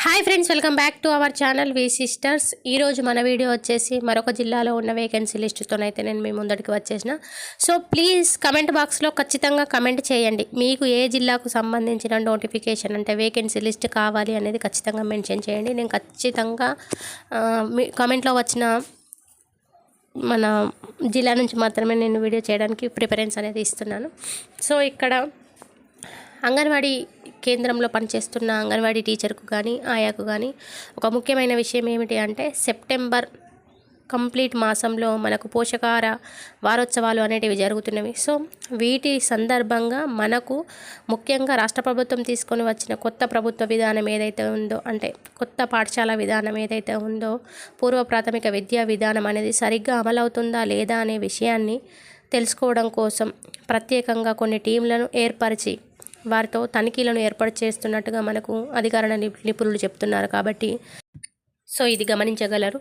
Hi friends, welcome back to our channel V sisters. ఈరోజు మన video వచ్చేసి మరొక జిల్లాలో ఉన్న వేకెన్సీ లిస్టుతోనైతే నేను మీ ముందడికి వచ్చేసిన. సో ప్లీజ్ కమెంట్ బాక్స్లో ఖచ్చితంగా కమెంట్ చేయండి. మీకు ఏ జిల్లాకు సంబంధించిన నోటిఫికేషన్ అంటే వేకెన్సీ లిస్ట్ కావాలి అనేది ఖచ్చితంగా మెన్షన్ చేయండి. నేను ఖచ్చితంగా మీ కమెంట్లో వచ్చిన మన జిల్లా నుంచి మాత్రమే నేను వీడియో చేయడానికి ప్రిఫరెన్స్ అనేది ఇస్తున్నాను. సో ఇక్కడ అంగన్వాడీ కేంద్రంలో పనిచేస్తున్న అంగన్వాడీ టీచర్కు కానీ ఆయాకు కానీ ఒక ముఖ్యమైన విషయం ఏమిటి అంటే సెప్టెంబర్ కంప్లీట్ మాసంలో మనకు పోషకాహార వారోత్సవాలు అనేటివి జరుగుతున్నవి. సో వీటి సందర్భంగా మనకు ముఖ్యంగా రాష్ట్ర ప్రభుత్వం తీసుకొని వచ్చిన కొత్త ప్రభుత్వ విధానం ఏదైతే ఉందో, అంటే కొత్త పాఠశాల విధానం ఏదైతే ఉందో, పూర్వ ప్రాథమిక విద్యా విధానం అనేది సరిగ్గా అమలవుతుందా లేదా అనే విషయాన్ని తెలుసుకోవడం కోసం ప్రత్యేకంగా కొన్ని టీంలను ఏర్పరిచి వారితో తనిఖీలను ఏర్పాటు చేస్తున్నట్టుగా మనకు అధికార నిపుణులు చెప్తున్నారు. కాబట్టి సో ఇది గమనించగలరు.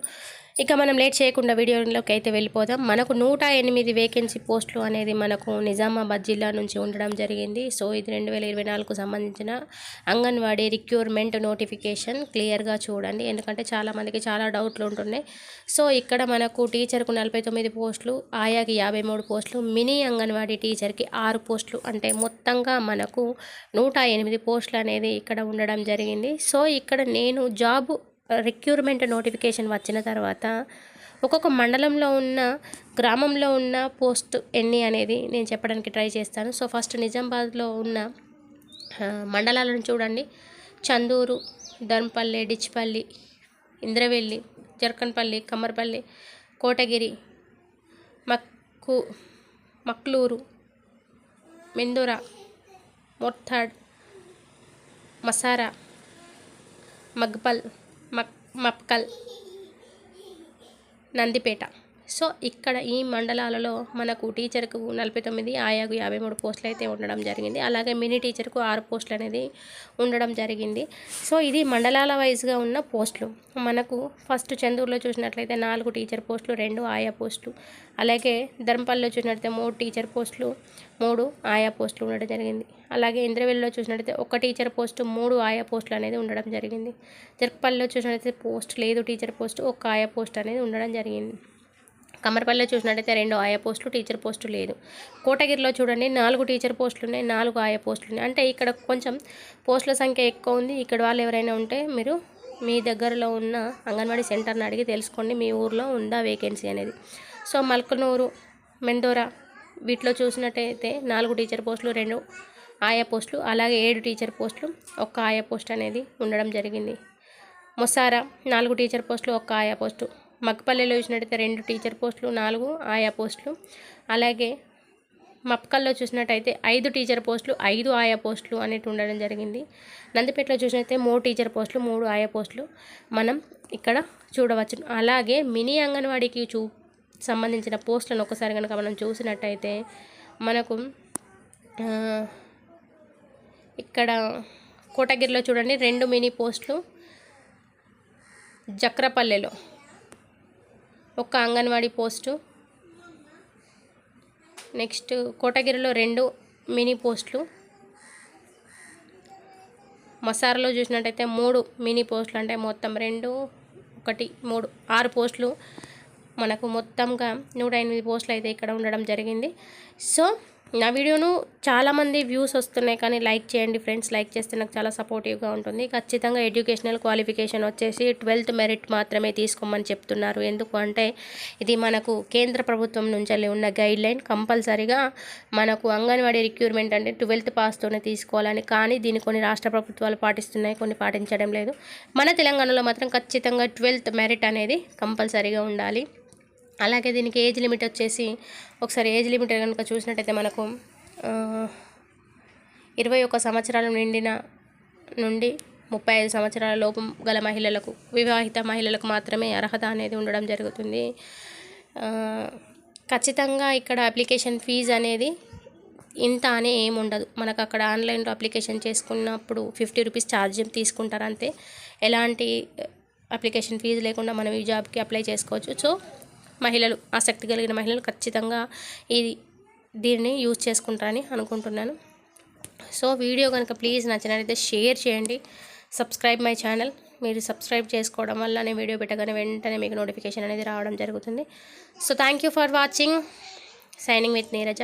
ఇక మనం లేట్ చేయకుండా వీడియోలోకి అయితే వెళ్ళిపోదాం. మనకు 108 వేకెన్సీ పోస్టులు అనేది మనకు నిజామాబాద్ జిల్లా నుంచి ఉండడం జరిగింది. సో ఇది 2024కు సంబంధించిన అంగన్వాడీ రిక్రూట్మెంట్ నోటిఫికేషన్. క్లియర్గా చూడండి, ఎందుకంటే చాలామందికి చాలా డౌట్లు ఉంటున్నాయి. సో ఇక్కడ మనకు టీచర్కు 49 పోస్టులు, ఆయాకి 53 పోస్టులు, మినీ అంగన్వాడీ టీచర్కి 6 పోస్టులు, అంటే మొత్తంగా మనకు 108 పోస్టులు అనేది ఇక్కడ ఉండడం జరిగింది. సో ఇక్కడ నేను జాబ్ రిక్రూట్మెంట్ నోటిఫికేషన్ వచ్చిన తర్వాత ఒక్కొక్క మండలంలో ఉన్న గ్రామంలో ఉన్న పోస్ట్ ఎన్ని అనేది నేను చెప్పడానికి ట్రై చేస్తాను. సో ఫస్ట్ నిజామాబాద్లో ఉన్న మండలాలను చూడండి. చందూరు, ధర్మపల్లి, డిచ్పల్లి, ఇంద్రవెల్లి, జర్కన్పల్లి, కమ్మర్పల్లి, కోటగిరి, మక్లూరు, మెందూర, మొర్తాడ్, మసారా, మగ్పల్, మప్కల్, నందిపేట. సో ఇక్కడ ఈ మండలాలలో మనకు టీచర్కు 49, ఆయాకు 53 పోస్టులు అయితే ఉండడం జరిగింది. అలాగే మినీ టీచర్కు 6 పోస్టులు అనేది ఉండడం జరిగింది. సో ఇది మండలాల వైజ్గా ఉన్న పోస్టులు. మనకు ఫస్ట్ చందూరులో చూసినట్లయితే 4 టీచర్ పోస్టులు, 2 ఆయా పోస్టులు. అలాగే ధర్మపల్లిలో చూసినట్లయితే 3 టీచర్ పోస్టులు, 3 ఆయా పోస్టులు ఉండడం జరిగింది. అలాగే ఇంద్రవెల్లిలో చూసినట్లయితే 1 టీచర్ పోస్టు, 3 ఆయా పోస్టులు అనేది ఉండడం జరిగింది. జర్కపల్లిలో చూసినట్లయితే పోస్ట్ లేదు, టీచర్ పోస్టు, 1 ఆయా పోస్ట్ అనేది ఉండడం జరిగింది. కమ్మర్పల్లిలో చూసినట్టయితే 2 ఆయా పోస్టులు, టీచర్ పోస్టు లేదు. కోటగిరిలో చూడండి 4 టీచర్ పోస్టులు ఉన్నాయి, 4 ఆయా పోస్టులు ఉన్నాయి. అంటే ఇక్కడ కొంచెం పోస్టుల సంఖ్య ఎక్కువ ఉంది. ఇక్కడ వాళ్ళు ఎవరైనా ఉంటే మీరు మీ దగ్గరలో ఉన్న అంగన్వాడీ సెంటర్ని అడిగి తెలుసుకోండి మీ ఊర్లో ఉందా వేకెన్సీ అనేది. సో మల్కనూరు, మెందోరా వీటిలో చూసినట్టయితే 4 టీచర్ పోస్టులు, 2 ఆయా పోస్టులు, అలాగే 7 టీచర్ పోస్టులు, 1 ఆయా పోస్ట్ అనేది ఉండడం జరిగింది. మొసారా 4 టీచర్ పోస్టులు, 1 ఆయా పోస్టు. మగ్పల్లిలో చూసినట్టయితే 2 టీచర్ పోస్టులు, 4 ఆయా పోస్టులు. అలాగే మప్కల్లో చూసినట్టయితే 5 టీచర్ పోస్టులు, 5 ఆయా పోస్టులు అనేవి ఉండడం జరిగింది. నందిపేటలో చూసినట్టయితే 3 టీచర్ పోస్టులు, 3 ఆయా పోస్టులు మనం ఇక్కడ చూడవచ్చు. అలాగే మినీ అంగన్వాడీకి సంబంధించిన పోస్టులను ఒకసారి కనుక మనం చూసినట్టయితే మనకు ఇక్కడ కోటగిరిలో చూడండి 2 మినీ పోస్టులు, జక్రపల్లెలో 1 అంగన్వాడీ పోస్టు, నెక్స్ట్ కోటగిరిలో 2 మినీ పోస్టులు, మసారాలో చూసినట్టయితే 3 మినీ పోస్టులు, అంటే మొత్తం 2, 1, 3, 6 పోస్టులు. మనకు మొత్తంగా 108 పోస్టులు అయితే ఇక్కడ ఉండడం జరిగింది. సో నా వీడియోను చాలామంది వ్యూస్ వస్తున్నాయి, కానీ లైక్ చేయండి ఫ్రెండ్స్. లైక్ చేస్తే నాకు చాలా సపోర్టివ్గా ఉంటుంది. ఖచ్చితంగా ఎడ్యుకేషనల్ క్వాలిఫికేషన్ వచ్చేసి 12th మెరిట్ మాత్రమే తీసుకోమని చెప్తున్నారు. ఎందుకు అంటే ఇది మనకు కేంద్ర ప్రభుత్వం నుంచి ఉన్న గైడ్లైన్. కంపల్సరీగా మనకు అంగన్వాడీ రిక్రూట్మెంట్ అంటే 12th పాస్తోనే తీసుకోవాలని. కానీ దీన్ని కొన్ని రాష్ట్ర ప్రభుత్వాలు పాటిస్తున్నాయి, కొన్ని పాటించడం లేదు. మన తెలంగాణలో మాత్రం ఖచ్చితంగా 12th మెరిట్ అనేది కంపల్సరీగా ఉండాలి. అలాగే దీనికి ఏజ్ లిమిట్ వచ్చేసి ఒకసారి ఏజ్ లిమిట్ కనుక చూసినట్టయితే మనకు 21 సంవత్సరాలు నిండిన నుండి 35 సంవత్సరాల లోపు గల మహిళలకు, వివాహిత మహిళలకు మాత్రమే అర్హత అనేది ఉండడం జరుగుతుంది. ఖచ్చితంగా ఇక్కడ అప్లికేషన్ ఫీజు అనేది ఇంత అని ఏముండదు. మనకు అక్కడ ఆన్లైన్లో అప్లికేషన్ చేసుకున్నప్పుడు 50 రూపీస్ ఛార్జ్ తీసుకుంటారు అంతే. ఎలాంటి అప్లికేషన్ ఫీజు లేకుండా మనం ఈ జాబ్కి అప్లై చేసుకోవచ్చు. సో మహిళలు, ఆసక్తి కలిగిన మహిళలు ఖచ్చితంగా దీన్ని యూజ్ చేసుకుంటారని అనుకుంటున్నాను. సో వీడియో కనుక ప్లీజ్ నచ్చినట్లయితే షేర్ చేయండి, సబ్స్క్రైబ్ మై ఛానల్. మీరు సబ్స్క్రైబ్ చేసుకోవడం వల్ల నేను వీడియో పెట్టగానే వెంటనే మీకు నోటిఫికేషన్ అనేది రావడం జరుగుతుంది. So thank you for watching. Signing with Neeraja.